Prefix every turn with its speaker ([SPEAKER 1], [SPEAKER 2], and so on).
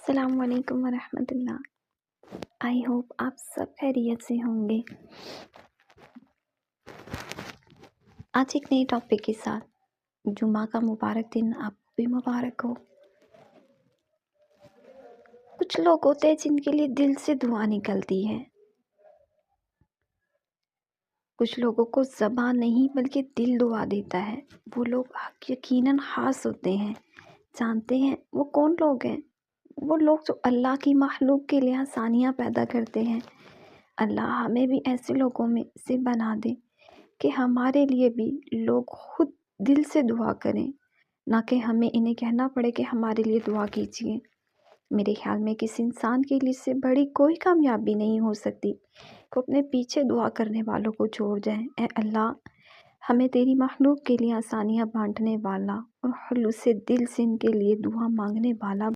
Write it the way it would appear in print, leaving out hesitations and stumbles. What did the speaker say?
[SPEAKER 1] السلام علیکم ورحمۃ اللہ۔ آئی ہوپ آپ سب خیریت سے ہوں گے۔ آج ایک نئے ٹاپک کے ساتھ، جمعہ کا مبارک دن آپ کو بھی مبارک ہو۔ کچھ لوگ ہوتے ہیں جن کے لیے دل سے دعا نکلتی ہے، کچھ لوگوں کو زبان نہیں بلکہ دل دعا دیتا ہے۔ وہ لوگ یقیناً خاص ہوتے ہیں۔ جانتے ہیں وہ کون لوگ ہیں؟ وہ لوگ جو اللہ کی مخلوق کے لیے آسانیاں پیدا کرتے ہیں۔ اللہ ہمیں بھی ایسے لوگوں میں سے بنا دے کہ ہمارے لیے بھی لوگ خود دل سے دعا کریں، نہ کہ ہمیں انہیں کہنا پڑے کہ ہمارے لیے دعا کیجیے۔ میرے خیال میں کسی انسان کے لیے سے بڑی کوئی کامیابی نہیں ہو سکتی کہ اپنے پیچھے دعا کرنے والوں کو چھوڑ جائیں۔ اے اللہ، ہمیں تیری مخلوق کے لیے آسانیاں بانٹنے والا اور خلوص دل سے ان کے لیے دعا مانگنے والا